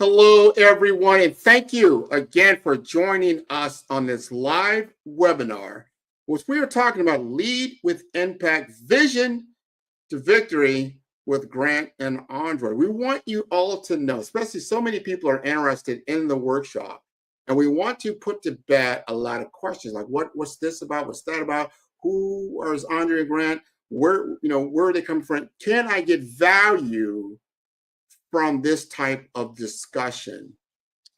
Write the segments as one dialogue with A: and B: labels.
A: Hello, everyone, and thank you again for joining us on this live webinar, which we are talking about Lead with Impact Vision to Victory with Grant and Andre. We want you all to know, especially so many people are interested in the workshop, and we want to put to bed a lot of questions like what's this about? What's that about? Who is Andre and Grant? Where are they coming from? Can I get value from this type of discussion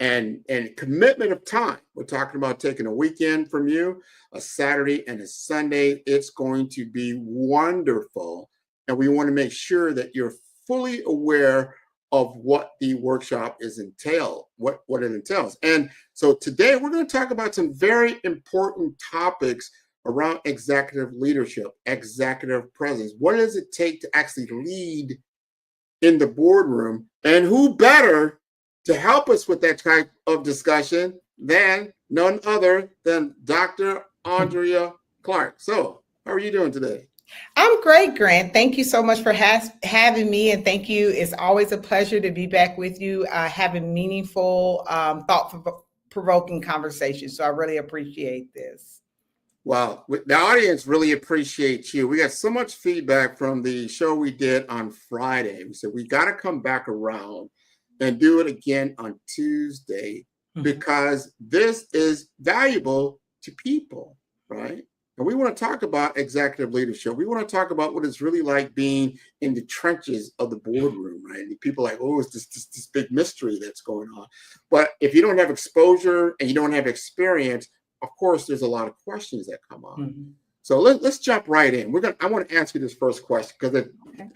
A: and commitment of time? We're talking about taking a weekend from you, a Saturday and a Sunday. It's going to be wonderful. And we want to make sure that you're fully aware of what the workshop what it entails. And so today we're going to talk about some very important topics around executive leadership, executive presence. What does it take to actually lead in the boardroom, and who better to help us with that type of discussion than none other than Dr. Andrea Clark. So, how are you doing today?
B: I'm great, Grant. Thank you so much for having me, and thank you. It's always a pleasure to be back with you, having meaningful, thought-provoking conversations. So I really appreciate this.
A: Well, the audience really appreciates you. We got so much feedback from the show we did on Friday. We said we got to come back around and do it again on Tuesday because this is valuable to people, right? And we want to talk about executive leadership. We want to talk about what it's really like being in the trenches of the boardroom, right? And people are like, oh, it's this big mystery that's going on. But if you don't have exposure and you don't have experience, of course, there's a lot of questions that come up. So let's jump right in. I want to ask you this first question because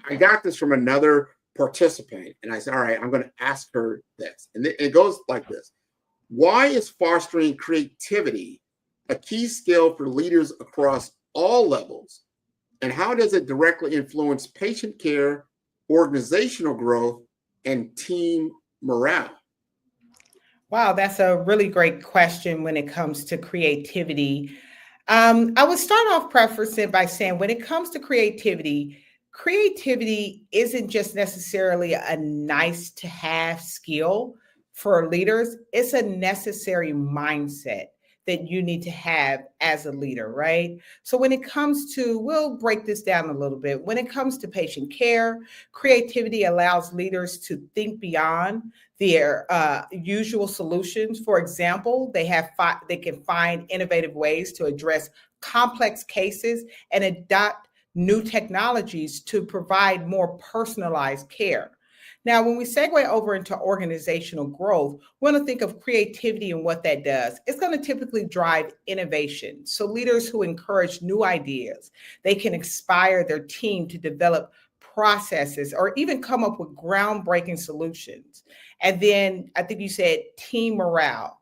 A: I got this from another participant, and I said, all right, I'm going to ask her this. And it goes like this. Why is fostering creativity a key skill for leaders across all levels? And how does it directly influence patient care, organizational growth, and team morale?
B: Wow, that's a really great question when it comes to creativity. I would start off prefacing by saying when it comes to creativity, creativity isn't just necessarily a nice to have skill for leaders, it's a necessary mindset that you need to have as a leader, right? So when it comes to, we'll break this down a little bit. When it comes to patient care, creativity allows leaders to think beyond their usual solutions. For example, they can find innovative ways to address complex cases and adopt new technologies to provide more personalized care. Now, when we segue over into organizational growth, we want to think of creativity and what that does. It's going to typically drive innovation. So leaders who encourage new ideas, they can inspire their team to develop processes or even come up with groundbreaking solutions. And then I think you said team morale,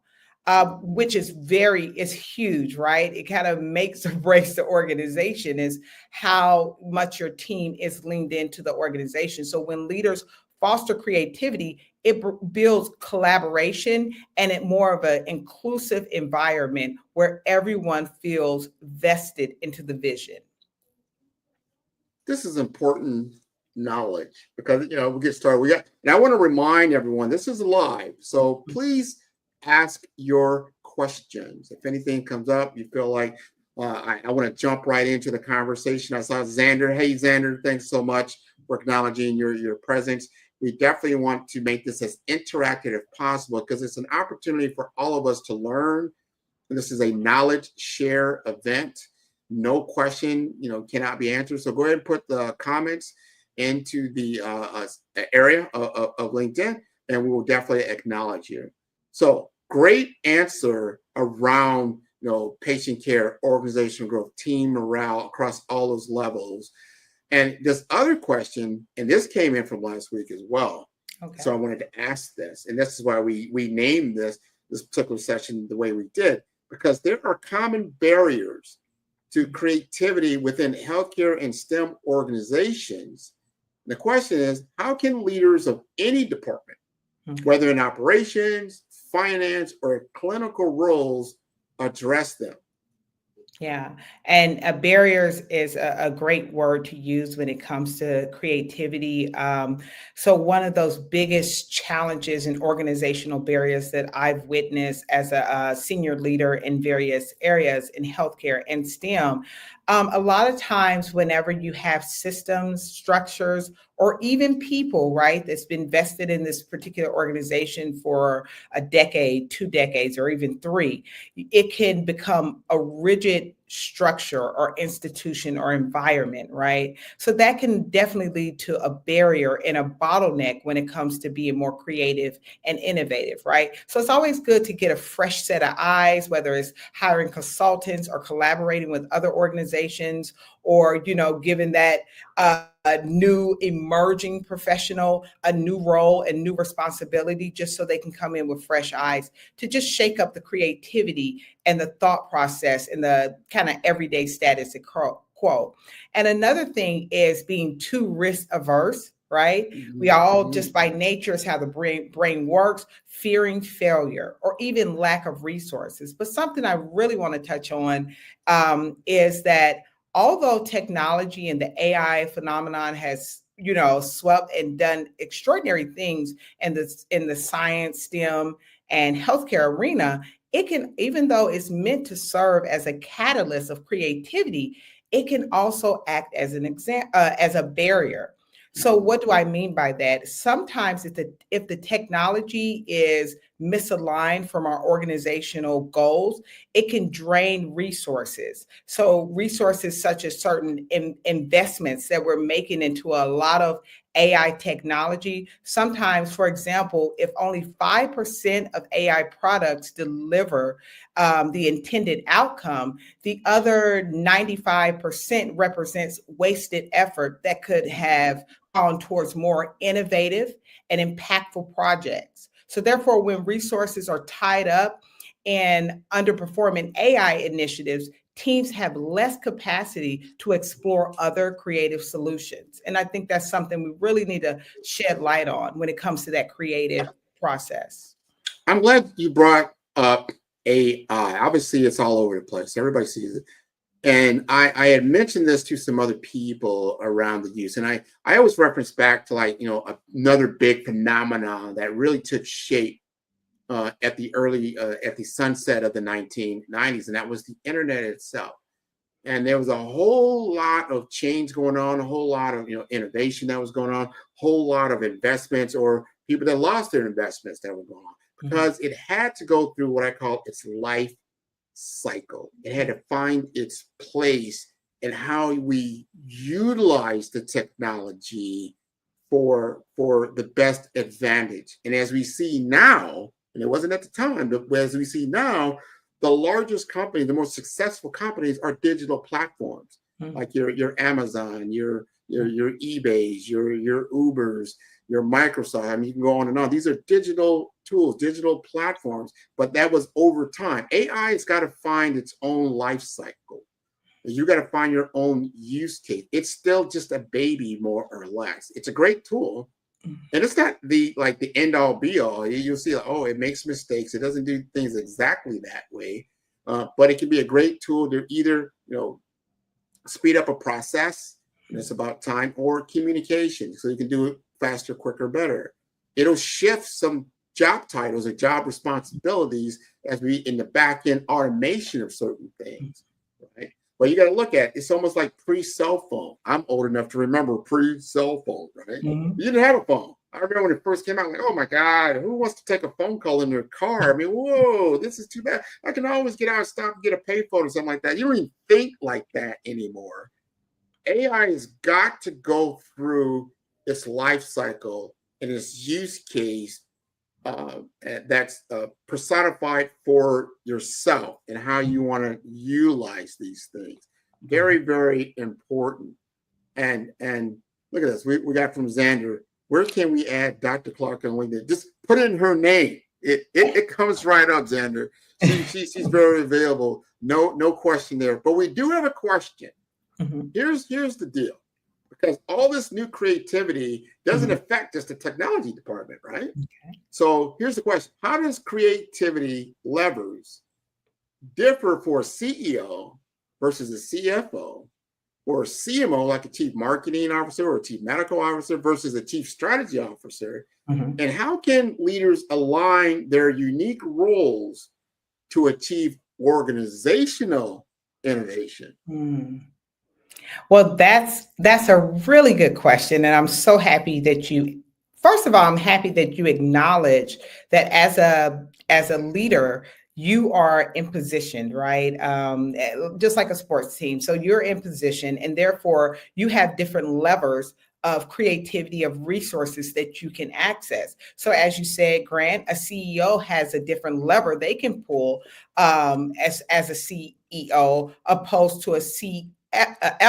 B: which is huge, right? It kind of makes or breaks the organization is how much your team is leaned into the organization. So when leaders foster creativity, it builds collaboration and it more of an inclusive environment where everyone feels vested into the vision.
A: This is important knowledge because we get started. And I want to remind everyone this is live, so please ask your questions. If anything comes up, you feel like I want to jump right into the conversation. I saw Xander. Hey, Xander, thanks so much for acknowledging your presence. We definitely want to make this as interactive as possible because it's an opportunity for all of us to learn. And this is a knowledge share event. No question, cannot be answered. So go ahead and put the comments into the area of LinkedIn, and we will definitely acknowledge you. So great answer around, patient care, organizational growth, team morale across all those levels. And this other question, and this came in from last week as well. Okay. So I wanted to ask this, and this is why we named this particular session the way we did, because there are common barriers to creativity within healthcare and STEM organizations. And the question is, how can leaders of any department, whether in operations, finance, or clinical roles, address them?
B: Yeah, and barriers is a great word to use when it comes to creativity. So, one of those biggest challenges and organizational barriers that I've witnessed as a senior leader in various areas in healthcare and STEM, a lot of times, whenever you have systems, structures, or even people, right, that's been vested in this particular organization for a decade, 2 decades, or even three, it can become a rigid structure or institution or environment, right? So that can definitely lead to a barrier and a bottleneck when it comes to being more creative and innovative, right? So it's always good to get a fresh set of eyes, whether it's hiring consultants or collaborating with other organizations, or giving that a new emerging professional a new role and new responsibility, just so they can come in with fresh eyes to just shake up the creativity and the thought process and the kind of everyday status quo. And another thing is being too risk averse, right? We all, just by nature, is how the brain works, fearing failure or even lack of resources. But something I really want to touch on is that although technology and the AI phenomenon has swept and done extraordinary things in the science, STEM, and healthcare arena, it can, even though it's meant to serve as a catalyst of creativity, it can also act as as a barrier. So what do I mean by that? Sometimes if the technology is misaligned from our organizational goals, it can drain resources. So resources such as certain investments that we're making into a lot of AI technology. Sometimes, for example, if only 5% of AI products deliver the intended outcome, the other 95% represents wasted effort that could have gone towards more innovative and impactful projects. So therefore, when resources are tied up in underperforming AI initiatives, teams have less capacity to explore other creative solutions. And I think that's something we really need to shed light on when it comes to that creative process.
A: I'm glad you brought up AI. Obviously, it's all over the place. Everybody sees it. And I had mentioned this to some other people around the use. And I always reference back to, like, another big phenomenon that really took shape at the sunset of the 1990s. And that was the internet itself. And there was a whole lot of change going on, a whole lot of innovation that was going on, whole lot of investments or people that lost their investments that were going on, because it had to go through what I call its life cycle. It had to find its place in how we utilize the technology for the best advantage. And as we see now, and it wasn't at the time, but as we see now, the largest companies, the most successful companies are digital platforms, like your Amazon, your eBays, your Ubers, your Microsoft. I mean, you can go on and on. These are digital tools, digital platforms, but that was over time. AI has got to find its own life cycle. You got to find your own use case. It's still just a baby, more or less. It's a great tool, and it's not the end all be all. You'll see, oh, it makes mistakes. It doesn't do things exactly that way, but it can be a great tool to either speed up a process, and it's about time, or communication, so you can do it faster, quicker, better. It'll shift some job titles or job responsibilities as we in the back end automation of certain things, right? But you got to look at it's almost like pre-cell phone. I'm old enough to remember pre-cell phone, right? You didn't have a phone. I remember when it first came out, like, oh my God, who wants to take a phone call in their car? I mean, whoa, this is too bad. I can always get out and stop and get a payphone or something like that. You don't even think like that anymore. AI has got to go through its life cycle and its use case that's personified for yourself and how you want to utilize these things. Very, very important. And look at this. We got from Xander. Where can we add Dr. Clark on LinkedIn? Just put in her name. It comes right up, Xander. She's very available. No question there. But we do have a question. Here's the deal. Because all this new creativity doesn't affect just the technology department, right?
B: Okay.
A: So here's the question. How does creativity levers differ for a CEO versus a CFO or a CMO, like a chief marketing officer or a chief medical officer versus a chief strategy officer?
B: Mhm.
A: And how can leaders align their unique roles to achieve organizational innovation?
B: Mm. Well, that's a really good question, and I'm so happy that you. First of all, I'm happy that you acknowledge that as a leader, you are in position, right? Just like a sports team, so you're in position, and therefore you have different levers of creativity, of resources that you can access. So, as you said, Grant, a CEO has a different lever they can pull as a CEO opposed to a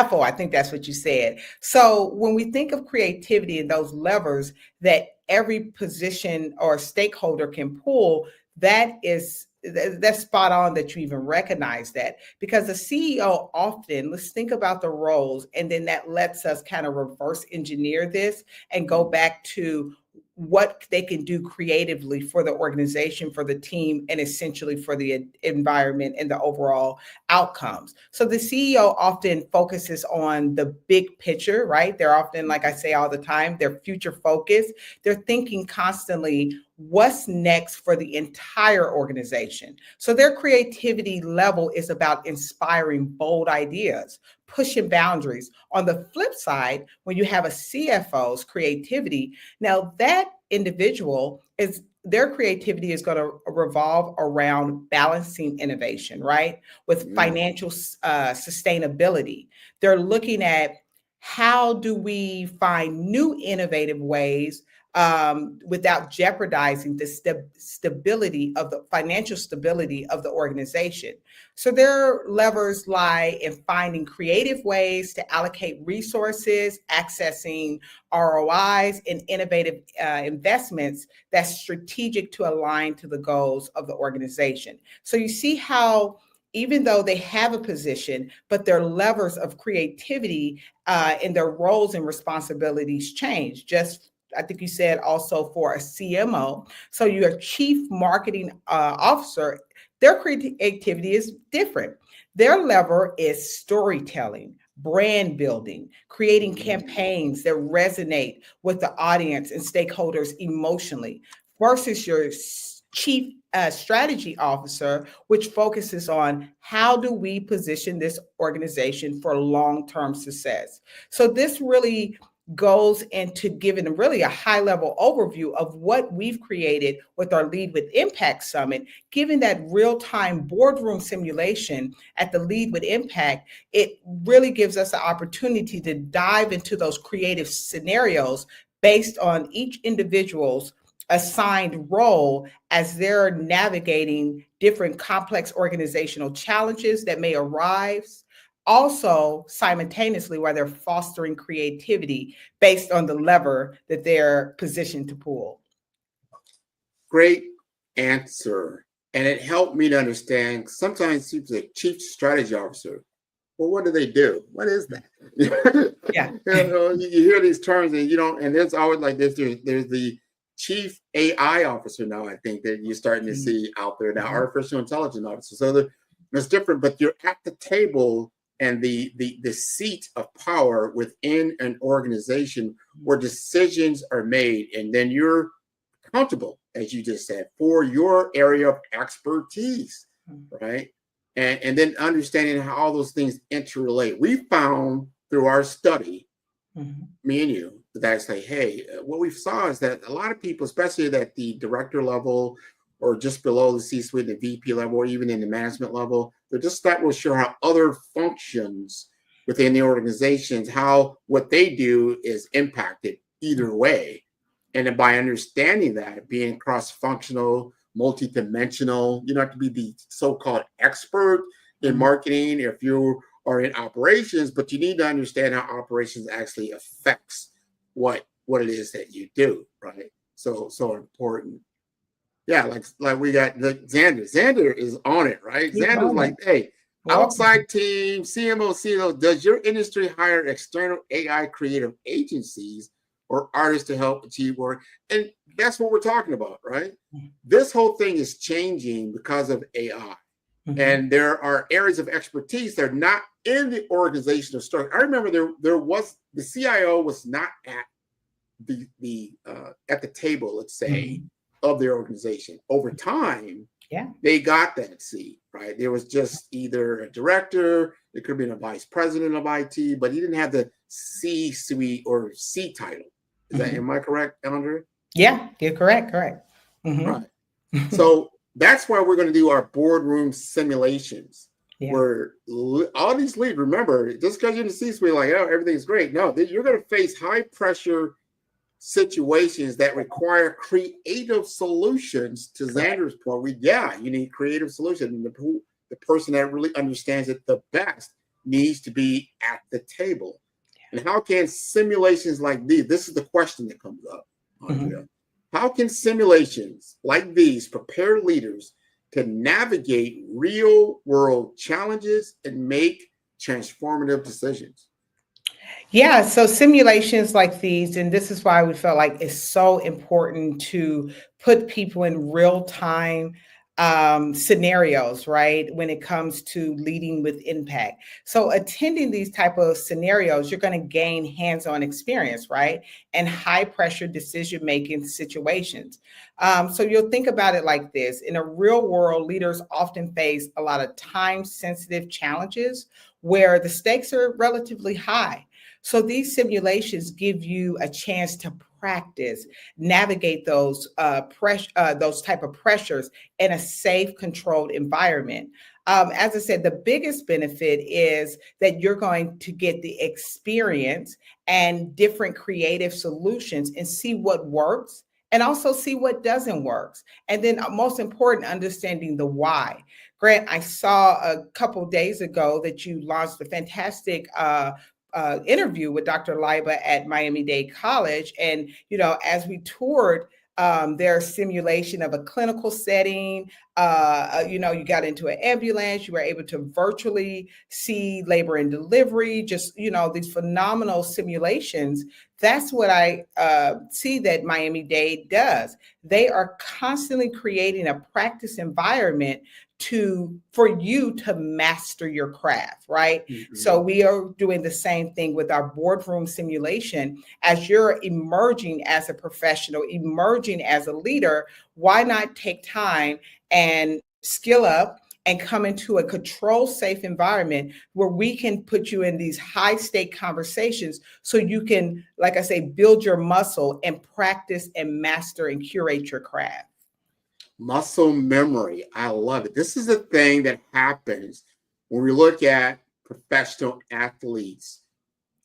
B: FO, I think that's what you said. So when we think of creativity and those levers that every position or stakeholder can pull, that's spot on that you even recognize that, because the CEO often, let's think about the roles, and then that lets us kind of reverse engineer this and go back to what they can do creatively for the organization, for the team, and essentially for the environment and the overall outcomes. So the CEO often focuses on the big picture, right? They're often, like I say all the time, they're future focused. They're thinking constantly, what's next for the entire organization? So their creativity level is about inspiring bold ideas, pushing boundaries. On the flip side, when you have a CFO's creativity, now that individual is their creativity is going to revolve around balancing innovation, right? With financial sustainability. They're looking at how do we find new innovative ways without jeopardizing the stability of the financial stability of the organization. So their levers lie in finding creative ways to allocate resources, accessing ROIs, and innovative investments that's strategic to align to the goals of the organization. So you see how even though they have a position, but their levers of creativity and their roles and responsibilities change. Just I think you said also for a CMO. So your chief marketing officer, their creativity is different. Their lever is storytelling, brand building, creating campaigns that resonate with the audience and stakeholders emotionally, versus your chief strategy officer, which focuses on how do we position this organization for long-term success. So this really goes into giving really a high level overview of what we've created with our Lead with Impact Summit. Given that real-time boardroom simulation at the Lead with Impact, it really gives us the opportunity to dive into those creative scenarios based on each individual's assigned role as they're navigating different complex organizational challenges that may arise, also simultaneously while they're fostering creativity based on the lever that they're positioned to pull.
A: Great answer. And it helped me to understand sometimes people say chief strategy officer. Well, what do they do? What is that?
B: Yeah.
A: You hear these terms and you don't, and there's always like this, there's the chief AI officer now, I think that you're starting to see out there now, artificial intelligence officer. So there's different, but you're at the table and the seat of power within an organization where decisions are made, and then you're accountable, as you just said, for your area of expertise, right? And then understanding how all those things interrelate. We found through our study, me and you, that I say, hey, what we saw is that a lot of people, especially at the director level or just below the C-suite, the VP level, or even in the management level, they're just not real sure how other functions within the organizations, how what they do is impacted either way. And then by understanding that, being cross-functional, multi-dimensional, you don't have to be the so-called expert in marketing if you are in operations, but you need to understand how operations actually affects what it is that you do, right? So important. Yeah, like we got Xander. Xander is on it, right? Xander's like, hey, outside team, CMO, CEO, does your industry hire external AI creative agencies or artists to help achieve work? And that's what we're talking about, right? This whole thing is changing because of AI. And there are areas of expertise that are not in the organizational structure. I remember there was the CIO was not at the table, let's say, of their organization. Over time, they got that seat, right? There was just either a director, it could have been a vice president of IT, but he didn't have the C-suite or C title. Am I correct, Andre?
B: Yeah, you're correct.
A: Right. So that's why we're going to do our boardroom simulations, where all these leaders, remember, just because you're in the C-suite, like, oh, everything's great. No, you're going to face high pressure situations that require creative solutions. To Xander's point, you need creative solutions. And the person that really understands it the best needs to be at the table. And how can simulations like these, this is the question that comes up, Andrea. How can simulations like these prepare leaders to navigate real world challenges and make transformative decisions?
B: Yeah, so simulations like these, and this is why we felt like it's so important to put people in real time scenarios, right? When it comes to leading with impact. So attending these type of scenarios, you're going to gain hands-on experience, right? And high pressure decision-making situations. So you'll think about it like this. In a real world, leaders often face a lot of time-sensitive challenges where the stakes are relatively high. So these simulations give you a chance to practice, navigate those type of pressures in a safe, controlled environment. As I said, the biggest benefit is that you're going to get the experience and different creative solutions and see what works and also see what doesn't work. And then most important, understanding the why. Grant, I saw a couple days ago that you launched a fantastic interview with Dr. Leiba at Miami-Dade College. And, as we toured their simulation of a clinical setting, you got into an ambulance, you were able to virtually see labor and delivery, just, these phenomenal simulations. That's what I see that Miami-Dade does. They are constantly creating a practice environment for you to master your craft, right? So we are doing the same thing with our boardroom simulation. As you're emerging as a professional, emerging as a leader, why not take time and skill up and come into a controlled, safe environment where we can put you in these high stake conversations so you can, like I say, build your muscle and practice and master and curate your craft.
A: Muscle memory. I love it. This is a thing that happens when we look at professional athletes,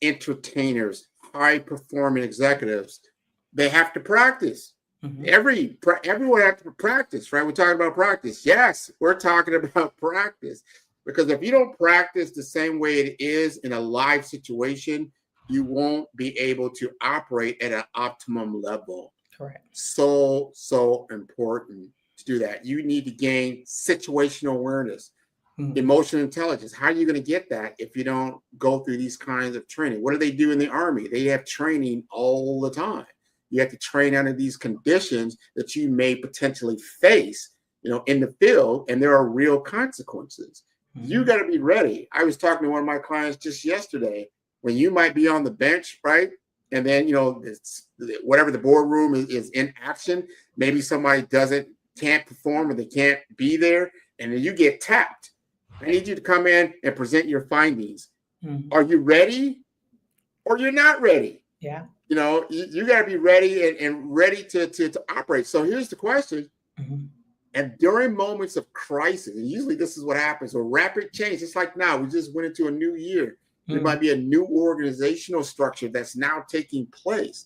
A: entertainers, high performing executives. They have to practice. Everyone has to practice, right? We're talking about practice. Yes, we're talking about practice, because if you don't practice the same way it is in a live situation, you won't be able to operate at an optimum level.
B: Correct.
A: So important to do that. You need to gain situational awareness, emotional intelligence. How are you going to get that if you don't go through these kinds of training? What do they do in the Army? They have training all the time. You have to train under these conditions that you may potentially face, in the field, and there are real consequences. You got to be ready. I was talking to one of my clients just yesterday, when you might be on the bench, right? And then, whatever the boardroom is in action, maybe somebody can't perform or they can't be there, and then you get tapped. I need you to come in and present your findings. Are you ready or you're not ready?
B: Yeah.
A: You got to be ready and ready to operate. So here's the question. And during moments of crisis, and usually this is what happens, or rapid change, it's like now we just went into a new year. There might be a new organizational structure that's now taking place.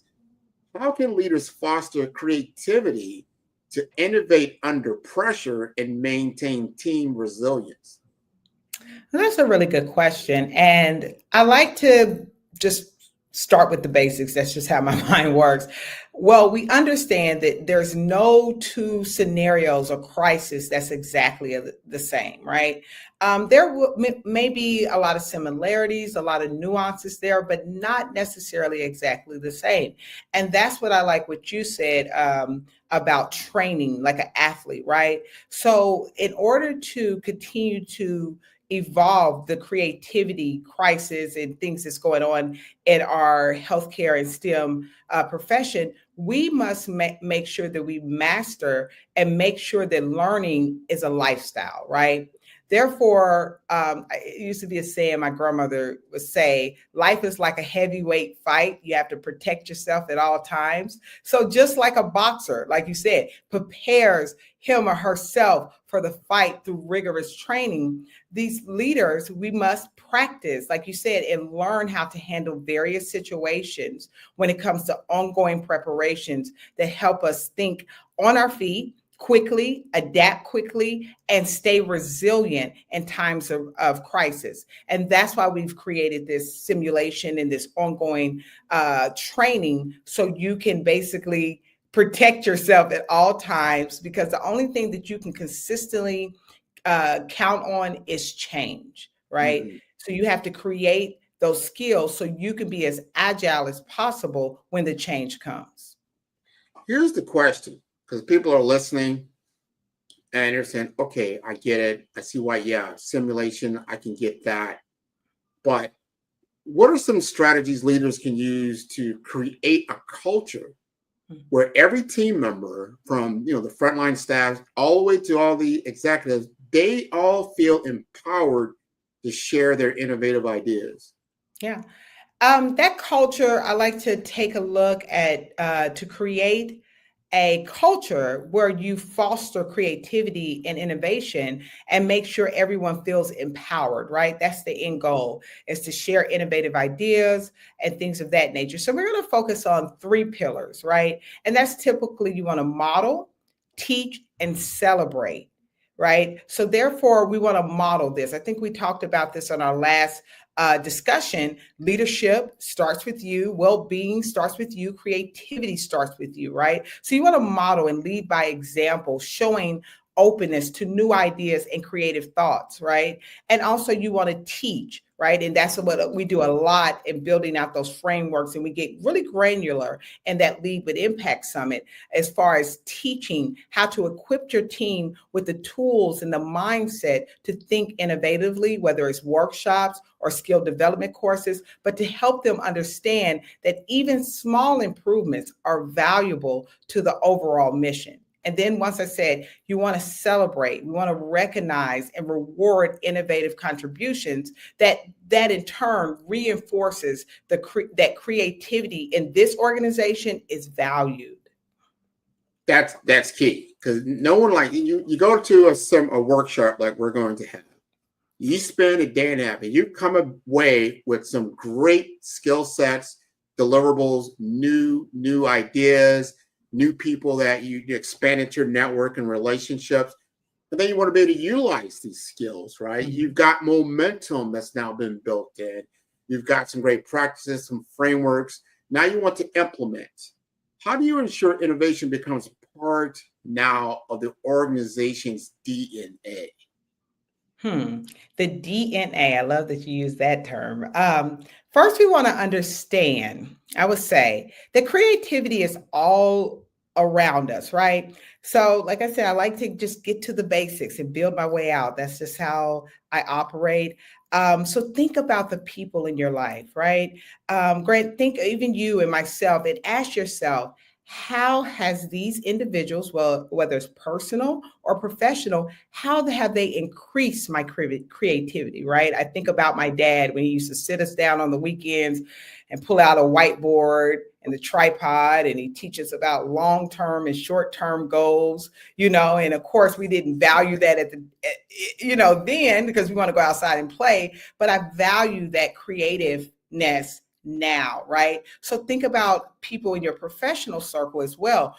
A: How can leaders foster creativity to innovate under pressure and maintain team resilience?
B: That's a really good question. And I like to just start with the basics. That's just how my mind works. Well, we understand that there's no two scenarios or crisis that's exactly the same, right? May be a lot of similarities, a lot of nuances there, but not necessarily exactly the same. And that's what I like what you said about training like an athlete, right? So, in order to continue to evolve the creativity crisis and things that's going on in our healthcare and STEM profession, we must make sure that we master and make sure that learning is a lifestyle, right? Therefore, it used to be a saying my grandmother would say, life is like a heavyweight fight. You have to protect yourself at all times. So just like a boxer, like you said, prepares him or herself for the fight through rigorous training, these leaders, we must practice, like you said, and learn how to handle various situations when it comes to ongoing preparations that help us think on our feet quickly, adapt quickly, and stay resilient in times of crisis. And that's why we've created this simulation and this ongoing training so you can basically protect yourself at all times, because the only thing that you can consistently count on is change, right? Mm-hmm. So you have to create those skills so you can be as agile as possible when the change comes.
A: Here's the question, because people are listening and they're saying, okay, I get it. I see why, yeah, simulation, I can get that. But what are some strategies leaders can use to create a culture where every team member, from the frontline staff all the way to all the executives, they all feel empowered to share their innovative ideas?
B: Yeah. That culture, I like to take a look at to create a culture where you foster creativity and innovation and make sure everyone feels empowered, right? That's the end goal, is to share innovative ideas and things of that nature. So we're going to focus on 3 pillars, right? And that's typically you want to model, teach, and celebrate, right? So therefore, we want to model this. I think we talked about this on our last discussion. Leadership starts with you, well-being starts with you, creativity starts with you, right? So you want to model and lead by example, showing openness to new ideas and creative thoughts, right? And also you want to teach, right? And that's what we do a lot in building out those frameworks. And we get really granular in that Lead with Impact Summit as far as teaching how to equip your team with the tools and the mindset to think innovatively, whether it's workshops or skill development courses, but to help them understand that even small improvements are valuable to the overall mission. And then once I said, you want to celebrate, we want to recognize and reward innovative contributions that in turn reinforces that creativity in this organization is valued.
A: That's key, because no one, like you go to a workshop like we're going to have. You spend a day and a half and you come away with some great skill sets, deliverables, new ideas, new people that you expanded your network and relationships. And then you want to be able to utilize these skills, right? Mm-hmm. You've got momentum that's now been built in. You've got some great practices, some frameworks. Now you want to implement. How do you ensure innovation becomes part now of the organization's DNA?
B: The DNA, I love that you use that term. First, we want to understand, I would say, that creativity is all around us, right? So, like I said, I like to just get to the basics and build my way out. That's just how I operate. So think about the people in your life, right? Grant, think even you and myself, and ask yourself, how has these individuals, well, whether it's personal or professional, how have they increased my creativity, right? I think about my dad when he used to sit us down on the weekends and pull out a whiteboard and the tripod, and he teaches about long-term and short-term goals, and of course we didn't value that then, because we want to go outside and play, but I value that creativeness now, right? So think about people in your professional circle as well.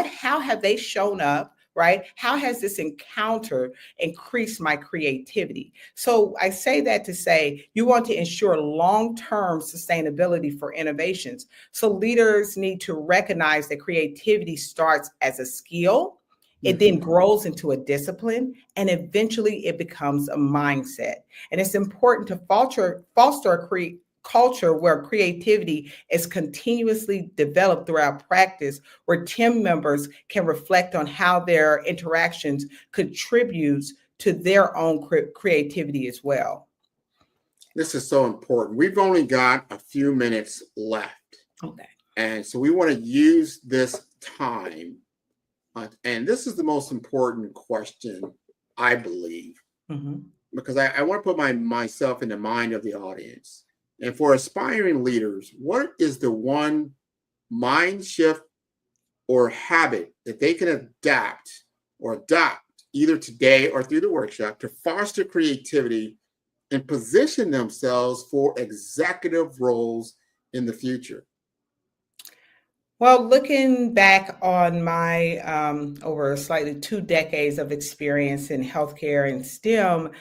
B: How have they shown up right? How has this encounter increased my creativity? So I say that to say you want to ensure long-term sustainability for innovations. So leaders need to recognize that creativity starts as a skill. It then
A: Mhm.
B: grows into a discipline, and eventually it becomes a mindset. And it's important to foster a culture where creativity is continuously developed throughout practice, where team members can reflect on how their interactions contributes to their own creativity as well.
A: This is so important. We've only got a few minutes left.
B: Okay.
A: And so we want to use this time. And this is the most important question, I believe,
B: Mhm.
A: because I want to put myself in the mind of the audience. And for aspiring leaders, what is the one mind shift or habit that they can adapt or adopt either today or through the workshop to foster creativity and position themselves for executive roles in the future?
B: Well, looking back on my over slightly 2 decades of experience in healthcare and STEM,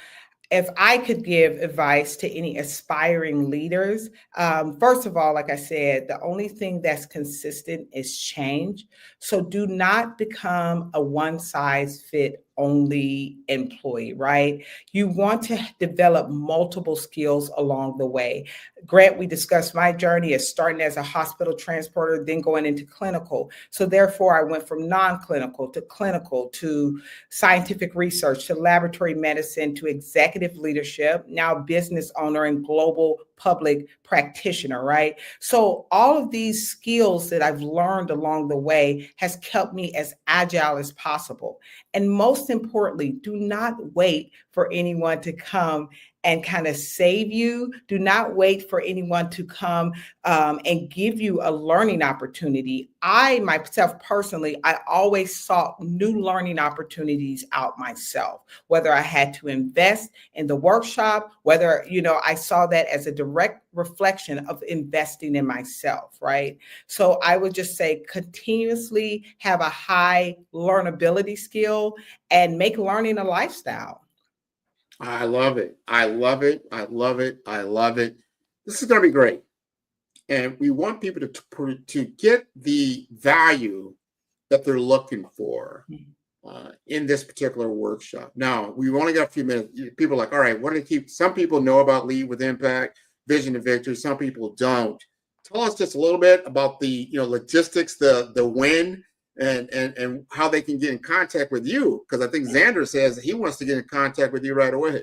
B: if I could give advice to any aspiring leaders, first of all, like I said, the only thing that's consistent is change. So do not become a one size fit only employee, right? You want to develop multiple skills along the way. Grant, we discussed my journey as starting as a hospital transporter, then going into clinical. So therefore, I went from non-clinical to clinical to scientific research to laboratory medicine to executive leadership, now business owner and global public practitioner, right? So all of these skills that I've learned along the way has kept me as agile as possible. And most importantly, do not wait for anyone to come and kind of save you. Do not wait for anyone to come and give you a learning opportunity. I myself personally, I always sought new learning opportunities out myself, whether I had to invest in the workshop, whether, I saw that as a direct reflection of investing in myself, right? So I would just say continuously have a high learnability skill and make learning a lifestyle.
A: I love it. I love it. I love it. I love it. This is going to be great. And we want people to get the value that they're looking for in this particular workshop. Now, we've only got a few minutes. People are like, all right, what do they keep? Some people know about Lead with Impact, Vision to Victory. Some people don't. Tell us just a little bit about the logistics, the when, and how they can get in contact with you. Because I think Xander says he wants to get in contact with you right away.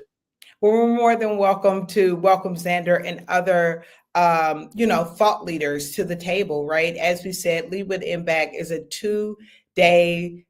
B: Well, we're more than welcome to welcome Xander and other, thought leaders to the table, right? As we said, Lead with Impact is a 2-day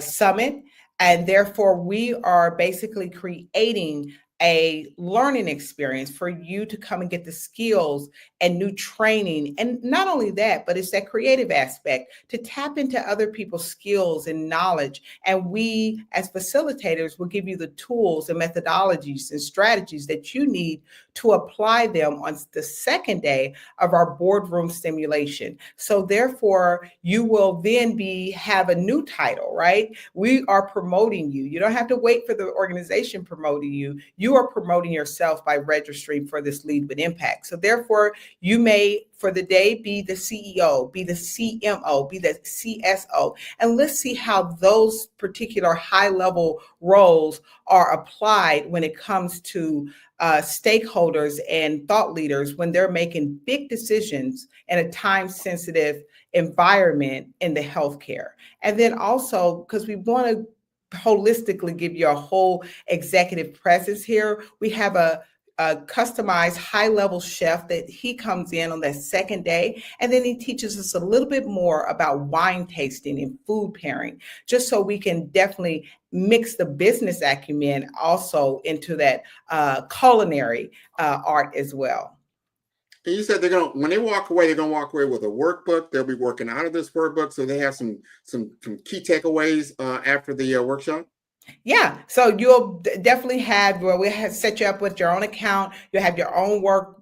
B: summit, and therefore we are basically creating a learning experience for you to come and get the skills and new training. And not only that, but it's that creative aspect to tap into other people's skills and knowledge. And we, as facilitators, will give you the tools and methodologies and strategies that you need to apply them on the second day of our boardroom stimulation. So therefore, you will then have a new title, right? We are promoting you. You don't have to wait for the organization promoting you. You are promoting yourself by registering for this Lead with Impact. So therefore, you may, for the day, be the CEO, be the CMO, be the CSO, and let's see how those particular high-level roles are applied when it comes to stakeholders and thought leaders when they're making big decisions in a time-sensitive environment in the healthcare. And then also, because we want to holistically give you a whole executive presence here, we have a customized high-level chef that he comes in on that second day, and then he teaches us a little bit more about wine tasting and food pairing, just so we can definitely mix the business acumen also into that culinary art as well.
A: And you said when they walk away, they're gonna walk away with a workbook. They'll be working out of this workbook, so they have some key takeaways after the workshop.
B: Yeah, so you'll definitely have, well, we have set you up with your own account. You'll have your own work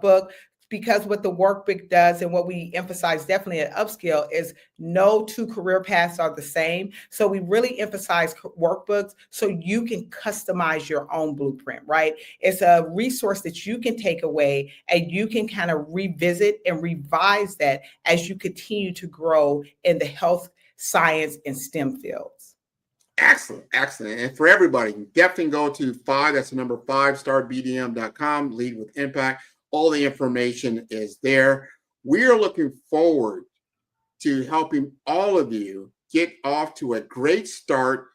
B: book. because what the workbook does and what we emphasize definitely at Upskill is no two career paths are the same. So we really emphasize workbooks so you can customize your own blueprint, right? It's a resource that you can take away and you can kind of revisit and revise that as you continue to grow in the health, science, and STEM fields.
A: Excellent, excellent. And for everybody, definitely go to that's the number 5starbdm.com, Lead with Impact. All the information is there. We are looking forward to helping all of you get off to a great start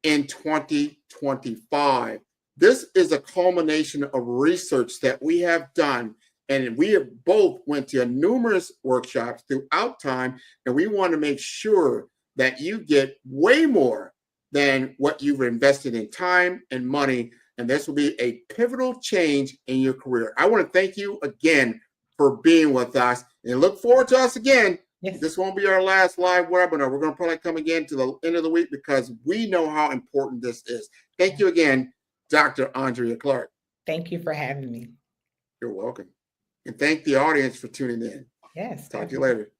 A: in 2025. This is a culmination of research that we have done, and we have both went to numerous workshops throughout time, and we want to make sure that you get way more than what you've invested in time and money. And this will be a pivotal change in your career. I want to thank you again for being with us and look forward to us again.
B: Yes.
A: This won't be our last live webinar. We're going to probably come again to the end of the week because we know how important this is. Thank you again, Dr. Andrea Clark.
B: Thank you for having me.
A: You're welcome. And thank the audience for tuning in.
B: Yes.
A: Talk to you later.